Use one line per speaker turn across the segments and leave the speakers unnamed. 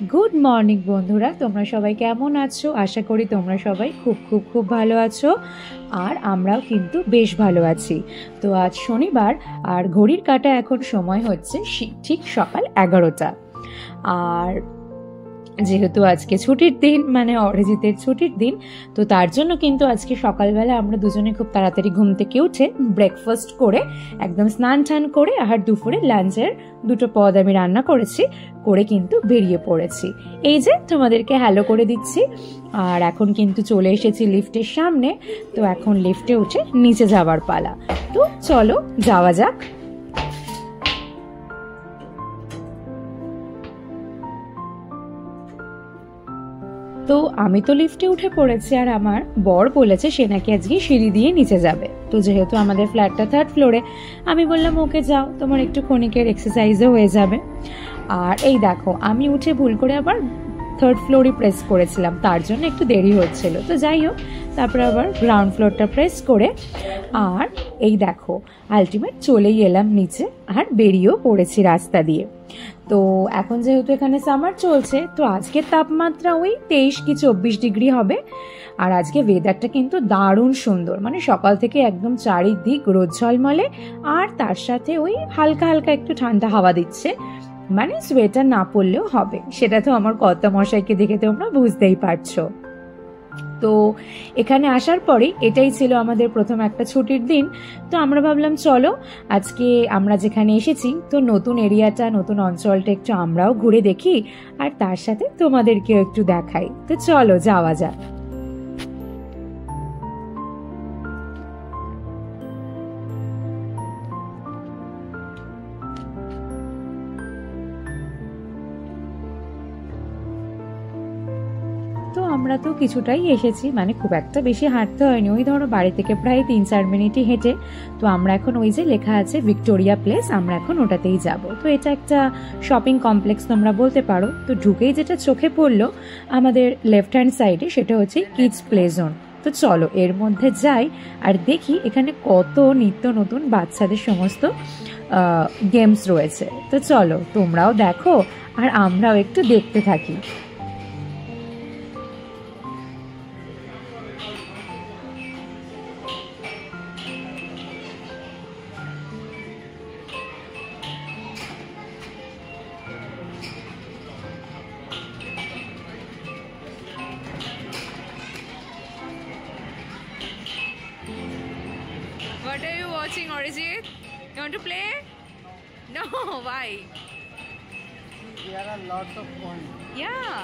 Good morning বন্ধুরা, তোমরা সবাই কেমন আছো? আশা করি তোমরা সবাই খুব খুব খুব ভালো আছো। আর আমরাও কিন্তু বেশ ভালো আছি। তো আজ শনিবার, আর ঘড়ির কাঁটা এখন সময় হচ্ছে ঠিক সকাল 11টা। আর যেহেতু আজকে ছুটির দিন, মানে অরিজিতের ছুটির দিন, তো তার জন্য কিন্তু আজকে সকালবেলা আমরা দুজনে খুব তাড়াতাড়ি ঘুম থেকে উঠে ব্রেকফাস্ট করে একদম স্নান টান করে, আর দুপুরে লাঞ্চের দুটো পদ আমি রান্না করেছি, করে কিন্তু বেরিয়ে পড়েছি। এই যে তোমাদেরকে হ্যালো করে দিচ্ছি। আর এখন কিন্তু চলে এসেছি লিফটের সামনে। তো এখন লিফটে উঠে নিচে যাবার পালা। তো চলো যাওয়া যাক। তো আমি তো লিফটে উঠে পড়েছি, আর আমার বর বলেছে সে নাকি আজকে সিঁড়ি দিয়ে নিচে যাবে। তো যেহেতু আমাদের ফ্ল্যাটটা 3rd ফ্লোরে, আমি বললাম ওকে যাও, তোমার একটু ক্ষণিকের এক্সারসাইজও হয়ে যাবে। আর এই দেখো, আমি উঠে ভুল করে আবার 3rd ফ্লোরই প্রেস করেছিলাম, তার জন্য একটু দেরি হচ্ছিল। তো যাই হোক, তারপরে আবার গ্রাউন্ড ফ্লোরটা প্রেস করে, আর এই দেখো আলটিমেট চলেই এলাম নিচে, আর বেরিয়েও পড়েছি রাস্তা দিয়ে। তো এখন যেহেতু এখানে সামার চলছে, তো আজকের তাপমাত্রা ওই 23 কি 24 ডিগ্রি হবে। আর আজকে ওয়েদারটা কিন্তু দারুণ সুন্দর, মানে সকাল থেকে একদম চারিদিক রোদ ঝলমলে, আর তার সাথে ওই হালকা হালকা একটু ঠান্ডা হাওয়া দিচ্ছে। মানে সোয়েটার না পরলেও হবে, সেটা তো আমার কর্তা মশাইকে দেখে তোমরা বুঝতেই পারছো। তো এখানে আসার পরেই এটাই ছিল আমাদের প্রথম একটা ছুটির দিন। তো আমরা ভাবলাম চলো আজকে আমরা যেখানে এসেছি, তো নতুন এরিয়াটা, নতুন অঞ্চলটা একটু আমরাও ঘুরে দেখি, আর তার সাথে তোমাদেরকেও একটু দেখাই। তো চলো যাওয়া যাক। তো আমরা তো কিছুটাই এসেছি, মানে খুব একটা বেশি হাঁটতে হয়নি, ওই ধরো বাড়ি থেকে প্রায় 3-4 মিনিটই হেঁটে। তো আমরা এখন ওই যে লেখা আছে ভিক্টোরিয়া প্লেস, আমরা এখন ওটাতেই যাব। তো এটা একটা শপিং কমপ্লেক্স তোমরা বলতে পারো। তো ঢুকেই যেটা চোখে পড়লো আমাদের লেফট হ্যান্ড সাইডে, সেটা হচ্ছে কিডস প্লে জোন। তো চলো এর মধ্যে যাই, আর দেখি এখানে কত নিত্য নতুন বাচ্চাদের সমস্ত গেমস রয়েছে। তো চলো তোমরাও দেখো, আর আমরাও একটু দেখতে থাকি।
What are you watching, Orijit? You want to play? No, why?
There are lots of fun.
Yeah.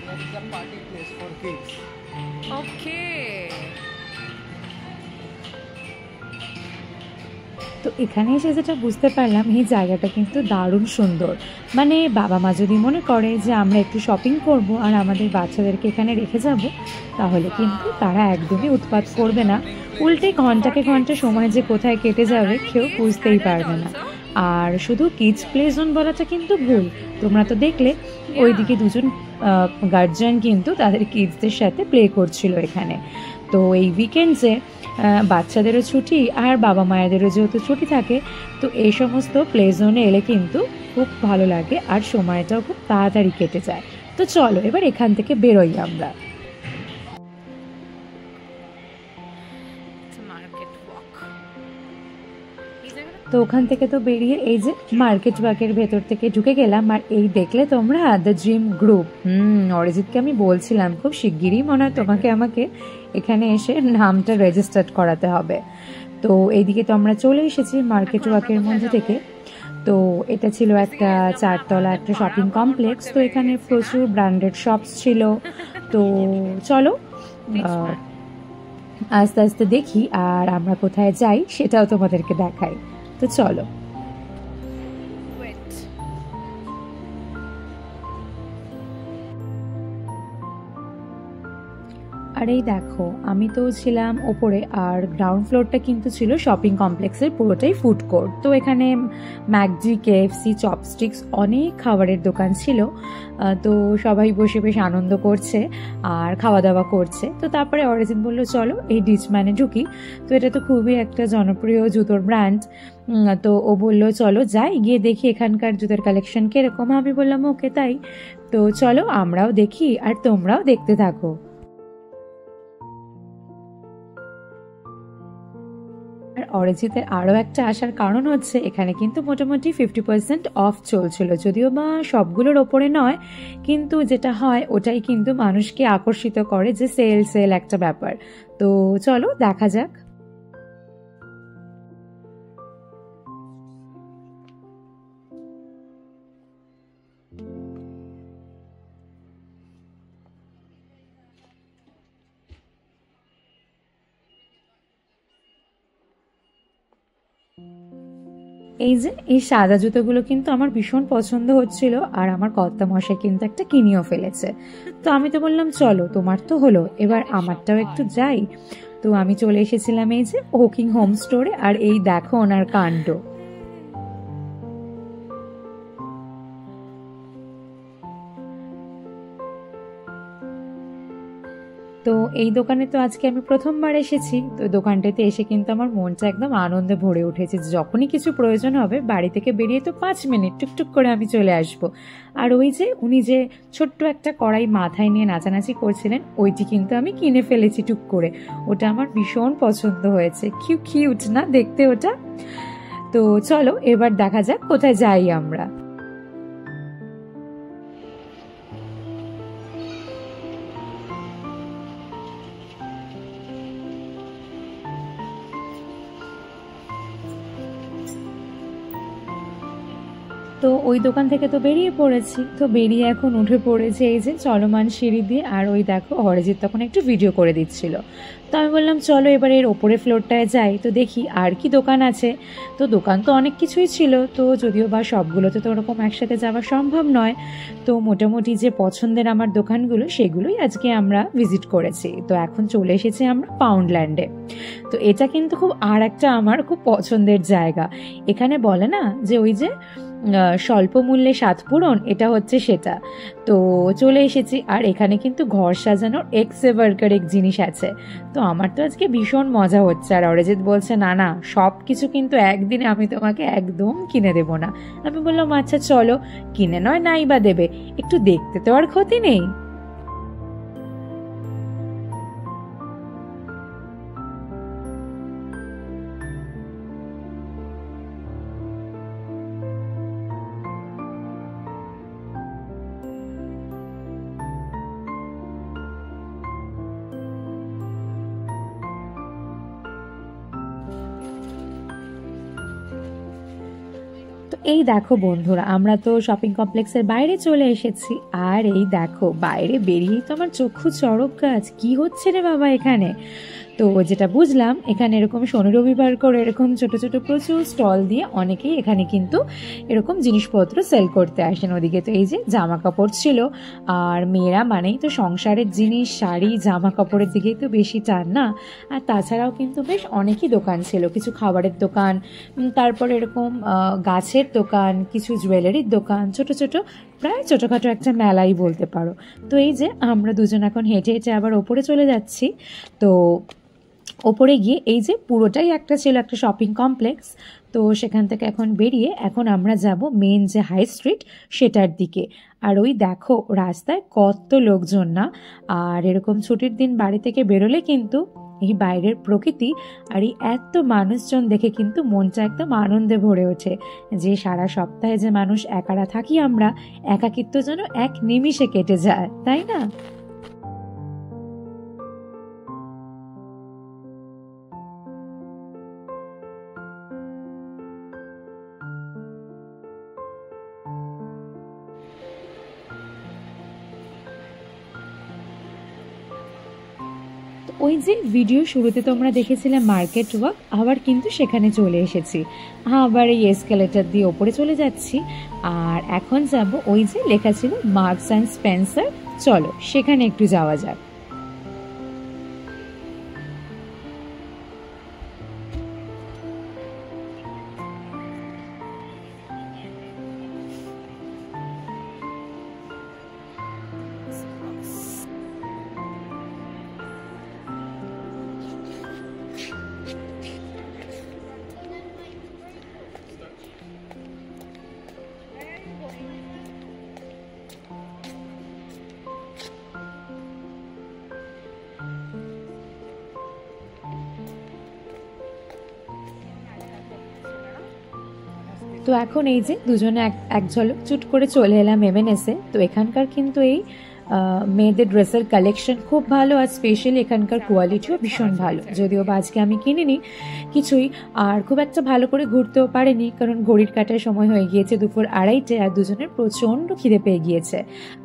There is a party place for kids.
Okay.
তো এখানে এসে যেটা বুঝতে পারলাম, এই জায়গাটা কিন্তু দারুণ সুন্দর। মানে বাবা মা যদি মনে করে যে আমরা একটু শপিং করব আর আমাদের বাচ্চাদেরকে এখানে রেখে যাব, তাহলে কিন্তু তারা একদমই উৎপাত করবে না। উল্টে ঘন্টাকে ঘন্টা সময় যে কোথায় কেটে যাবে কেউ বুঝতেই পারবে না। আর শুধু কিডস প্লে জোন বলাটা কিন্তু ভুল, তোমরা তো দেখলে ওইদিকে দুজন গার্জিয়ান কিন্তু তাদের কিডসদের সাথে প্লে করছিল এখানে। তো এই উইকেন্ডসে বাচ্চাদেরও ছুটি, আর বাবা মায়েদেরও যেহেতু ছুটি থাকে, তো এই সমস্ত প্লে জোনে এলে কিন্তু খুব ভালো লাগে, আর সময়টাও খুব তাড়াতাড়ি কেটে যায়। তো চলো এবার এখান থেকে বেরোই আমরা।
It's a market walk.
তো ওখান থেকে তো বেরিয়ে এই যে মার্কেট ওয়াকের ভেতর থেকে ঢুকে গেলাম, আর এই দেখলে তোমরা দ্য জিম গ্রুপ। অরিজিৎকে আমি বলছিলাম খুব শিগগিরই মনে হয় তোমাকে আমাকে এখানে এসে নামটা রেজিস্টার্ড করাতে হবে। তো এইদিকে তো আমরা চলে এসেছি মার্কেট ওয়াকের মধ্যে থেকে। তো এটা ছিল একটা 4তলা একটা শপিং কমপ্লেক্স। তো এখানে প্রচুর ব্র্যান্ডেড শপস ছিল। তো চলো আস্তে আস্তে দেখি, আর আমরা কোথায় যাই সেটাও তোমাদেরকে দেখাই। তো চলো।
Wet.
আর আর এই দেখো আমি তো ছিলাম ওপরে, আর গ্রাউন্ড ফ্লোরটা কিন্তু ছিল শপিং কমপ্লেক্সের পুরোটাই ফুড কোর্ট। তো এখানে ম্যাকডি, কেএফসি, চপস্টিক্স অনেক খাবারের দোকান ছিল। তো সবাই বসে বেশ আনন্দ করছে আর খাওয়া দাওয়া করছে। তো তারপরে অরিজিৎ বললো চলো এই ডিচম্যানে ঢুকি। তো এটা তো খুবই একটা জনপ্রিয় জুতোর ব্র্যান্ড। তো ও বললো চলো যাই, গিয়ে দেখি এখানকার জুতোর কালেকশন কিরকম। আমি বললাম ওকে তাই। তো চলো আমরাও দেখি আর তোমরাও দেখতে থাকো। আর অরিজিতের আরও একটা আসার কারণ হচ্ছে এখানে কিন্তু মোটামুটি 50% অফ চলছিল, যদিও বা সবগুলোর ওপরে নয়, কিন্তু যেটা হয় ওটাই কিন্তু মানুষকে আকর্ষিত করে, যে সেল সেল একটা ব্যাপার। তো চলো দেখা যাক। এই যে এই সাদা জুতোগুলো কিন্তু আমার ভীষণ পছন্দ হচ্ছিল, আর আমার কর্তা মশাই কিন্তু একটা কিনেও ফেলেছে। তো আমি তো বললাম চলো তোমার তো হলো, এবার আমারটাও একটু যাই। তো আমি চলে এসেছিলাম এই যে হোকিং হোম স্টোরে, আর এই দেখো ওনার কাণ্ড। তো এই দোকানে তো আজকে আমি প্রথমবার এসেছি। তো দোকানটাতে এসে কিন্তু আমার মনটা একদম আনন্দে ভরে উঠেছে। যখনই কিছু প্রয়োজন হবে বাড়ি থেকে বেরিয়ে তো 5 মিনিট টুকটুক করে আমি চলে আসব। আর ওই যে উনি যে ছোট্ট একটা কড়াই মাথায় নিয়ে নাচানাচি করছিলেন, ওইটি কিন্তু আমি কিনে ফেলেছি টুক করে। ওটা আমার ভীষণ পছন্দ হয়েছে, কিউট না দেখতে ওটা। তো চলো এবার দেখা যাক কোথায় যাই আমরা। তো ওই দোকান থেকে তো বেরিয়ে পড়েছি। তো বেরিয়ে এখন উঠে পড়েছে এই যে চলমান সিঁড়ি দিয়ে। আর ওই দেখো অরিজিৎ তখন একটু ভিডিও করে দিচ্ছিল। তো আমি বললাম চলো এবার এর ওপরের ফ্লোরটায় যাই, তো দেখি আর কি দোকান আছে। তো দোকান তো অনেক কিছুই ছিল, তো যদিও বা সবগুলোতে তো ওরকম একসাথে যাওয়া সম্ভব নয়। তো মোটামুটি যে পছন্দের আমার দোকানগুলো সেগুলোই আজকে আমরা ভিজিট করেছি। তো এখন চলে এসেছি আমরা পাউন্ডল্যান্ডে। তো এটা কিন্তু খুব আর একটা আমার খুব পছন্দের জায়গা। এখানে বলে না যে ওই যে স্বল্প মূল্যে স্বাদ পূরণ, এটা হচ্ছে সেটা। তো চলে এসেছি, আর এখানে কিন্তু ঘর সাজানোর এক জিনিস আছে। তো আমার তো আজকে ভীষণ মজা হচ্ছে। আর অরিজিৎ বলছে না না সব কিছু কিন্তু একদিনে আমি তোমাকে একদম কিনে দেবো না। আমি বললাম আচ্ছা চলো, কিনে নয় নাই বা দেবে, একটু দেখতে তো আর ক্ষতি নেই। তো এই দেখো বন্ধুরা, আমরা তো শপিং কমপ্লেক্সের বাইরে চলে এসেছি। আর এই দেখো বাইরে বেরিয়েই তো আমার চক্ষু চড়ক গাছ, কি হচ্ছে রে বাবা এখানে। তো যেটা বুঝলাম এখানে এরকম শনি রবিবার করে এরকম ছোট ছোট প্রচুর স্টল দিয়ে অনেকেই এখানে কিন্তু এরকম জিনিসপত্র সেল করতে আসেন। ওদিকে তো এই যে জামা কাপড় ছিল, আর মেয়েরা মানেই তো সংসারের জিনিস, শাড়ি জামা কাপড়ের দিকেই তো বেশি টান না। আর তাছাড়াও কিন্তু বেশ অনেকই দোকান ছিল, কিছু খাবারের দোকান, তারপর এরকম গাছের দোকান, কিছু জুয়েলারির দোকান, ছোট ছোট প্রায় ছোটোখাটো একটা মেলাই বলতে পারো। তো এই যে আমরা দুজন এখন হেঁটে হেঁটে আবার ওপরে চলে যাচ্ছি। তো ওপরে গিয়ে এই যে পুরোটাই একটা ছিল একটা শপিং কমপ্লেক্স। তো সেখান থেকে এখন বেরিয়ে এখন আমরা যাব মেন যে হাই স্ট্রিট সেটার দিকে। আর ওই দেখো রাস্তায় কত লোকজন না। আর এরকম ছুটির দিন বাড়ি থেকে বেরোলে কিন্তু এই বাইরের প্রকৃতি আর এই এত মানুষজন দেখে কিন্তু মনটা একদম আনন্দে ভরে ওঠে, যে সারা সপ্তাহে যে মানুষ একারা থাকি আমরা, একাকিত্ব যেন এক নিমিষে কেটে যায়, তাই না? ওই যে ভিডিও শুরুতে তোমরা দেখেছিলে মার্কেট ওয়াক, আবার কিন্তু সেখানে চলে এসেছি। আবার এই এসকেলেটার দিয়ে ওপরে চলে যাচ্ছি। আর এখন যাব ওই যে লেখা ছিল মার্কস অ্যান্ড স্পেন্সার, চলো সেখানে একটু যাওয়া যাক। তো এখন এই যে দুজনে এক ঝলক চুট করে চলে এলাম এমএনএসে। তো এখানকার কিন্তু এই মেয়েদের ড্রেসের কালেকশন খুব ভালো, আর স্পেশালি এখানকার কোয়ালিটিও ভীষণ ভালো। যদিও বা আজকে আমি কিনিনি কিছুই, আর খুব একটা ভালো করে ঘুরতেও পারিনি, কারণ ঘড়ির কাটার সময় হয়ে গিয়েছে দুপুর 2:30, আর দুজনের প্রচণ্ড খিদে পেয়ে গিয়েছে।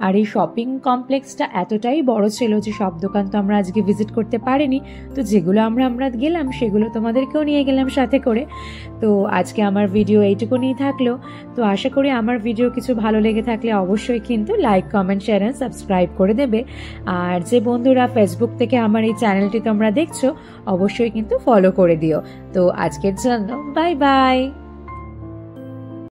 আর এই শপিং কমপ্লেক্সটা এতটাই বড় ছিল যে সব দোকান তো আমরা আজকে ভিজিট করতে পারিনি। তো যেগুলো আমরা গেলাম সেগুলো তোমাদেরকেও নিয়ে গেলাম সাথে করে। তো আজকে আমার ভিডিও এইটুকুনি থাকলো। তো আশা করি আমার ভিডিও কিছু ভালো লেগে থাকলে অবশ্যই কিন্তু like, comment, share and subscribe করে দেবে। আর যে বন্ধুরা ফেসবুক থেকে আমার এই চ্যানেলটি তোমরা দেখছো, অবশ্যই কিন্তু ফলো করে দিও। তো আজকের জন্য বাই বাই।